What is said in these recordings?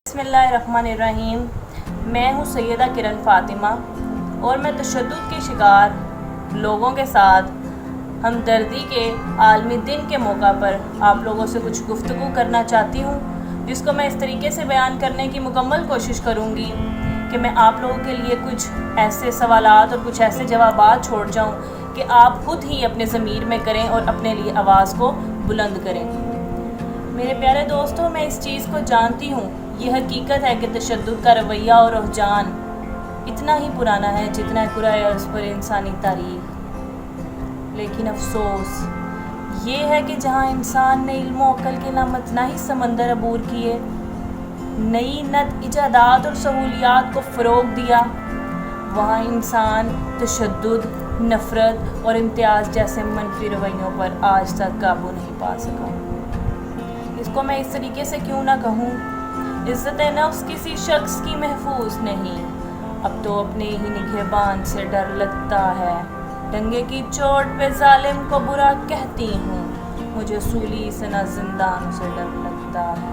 बिस्मिल्लाहिर्रहमानिर्रहीम। मैं हूँ सैयदा किरण फ़ातिमा और मैं तशद्दुद के शिकार लोगों के साथ हमदर्दी के आलमी दिन के मौका पर आप लोगों से कुछ गुफ्तगू करना चाहती हूँ, जिसको मैं इस तरीके से बयान करने की मुकम्मल कोशिश करूँगी कि मैं आप लोगों के लिए कुछ ऐसे सवालात और कुछ ऐसे जवाबात छोड़ जाऊँ कि आप खुद ही अपने ज़मीर में करें और अपने लिए आवाज़ को बुलंद करें। मेरे प्यारे दोस्तों, मैं इस चीज़ को जानती हूँ, ये हकीकत है कि तशद्दुद का रवैया और रुझान इतना ही पुराना है जितना है कुराए अर्ज़ पर इंसानी तारीख़। लेकिन अफसोस ये है कि जहाँ इंसान ने इल्म और अक़ल के नामतनाही समंदर अबूर किए, नई नत इजादात और सहूलियात को फ़रोग़ दिया, वहाँ इंसान तशद्दुद, नफ़रत और इम्तियाज़ जैसे मनफी रवैयों पर आज तक काबू नहीं पा सका। इसको मैं इस तरीके से क्यों ना कहूँ, इज़्ज़त नफ्स किसी शख्स की महफूज नहीं, अब तो अपने ही निगहबान से डर लगता है। डंगे की चोट पे जालिम को बुरा कहती हूँ, मुझे सूली से न जिंदान से डर लगता है।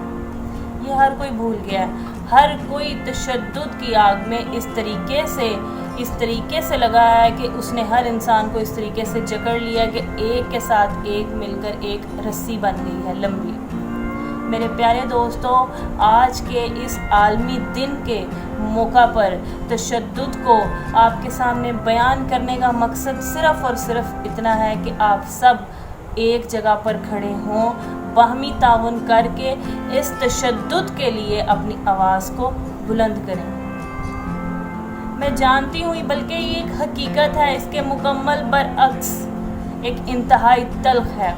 ये हर कोई भूल गया है, हर कोई तशद्दुद की आग में इस तरीके से लगा है कि उसने हर इंसान को इस तरीके से जकड़ लिया कि एक के साथ एक मिलकर एक रस्सी बन गई है लंबी। मेरे प्यारे दोस्तों, आज के इस आलमी दिन के मौका पर तशद्दुद को आपके सामने बयान करने का मकसद सिर्फ़ और सिर्फ इतना है कि आप सब एक जगह पर खड़े हों, बाहमी ताउन करके इस तशद्दुद के लिए अपनी आवाज़ को बुलंद करें। मैं जानती हूँ, बल्कि ये एक हकीकत है, इसके मुकम्मल बरअक्स एक इंतहाई तल्ख़ है।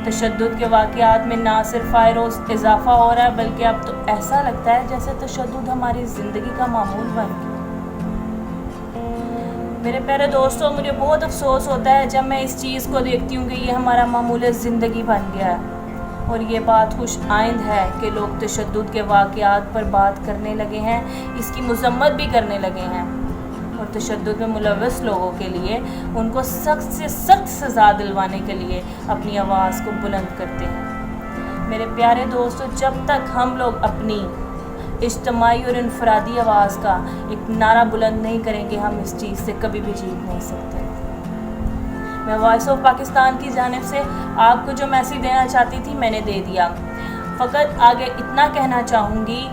तशद्दुद के वाक़यात में ना सिर्फ फ़ायरोज़ इजाफ़ा हो रहा है, बल्कि अब तो ऐसा लगता है जैसे तशद्दुद हमारी ज़िंदगी का मामूल बन गया। मेरे प्यारे दोस्तों, मुझे बहुत अफसोस होता है जब मैं इस चीज़ को देखती हूँ कि ये हमारा मामूल ज़िंदगी बन गया है। और ये बात खुश आइंद है कि लोग तशद्दुद के वाक़यात पर बात करने लगे हैं, इसकी मज़म्मत भी करने लगे हैं और तशद्दुद में मुलव्वस लोगों के लिए उनको सख्त से सख्त सज़ा दिलवाने के लिए अपनी आवाज़ को बुलंद करते हैं। मेरे प्यारे दोस्तों, जब तक हम लोग अपनी इज्तिमाई और इनफरादी आवाज़ का एक नारा बुलंद नहीं करेंगे, हम इस चीज़ से कभी भी जीत नहीं सकते। मैं वॉइस ऑफ पाकिस्तान की जानिब से आपको जो मैसेज देना चाहती थी मैंने दे दिया। फ़कत आगे इतना कहना चाहूँगी,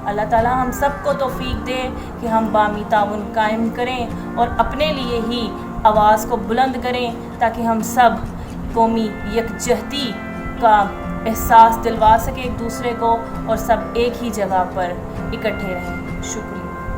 अल्लाह ताला हम सबको तौफ़ीक दे कि हम बामी ताउन कायम करें और अपने लिए ही आवाज़ को बुलंद करें, ताकि हम सब कौमी यकजहती का एहसास दिलवा सकें एक दूसरे को और सब एक ही जगह पर इकट्ठे रहें। शुक्रिया।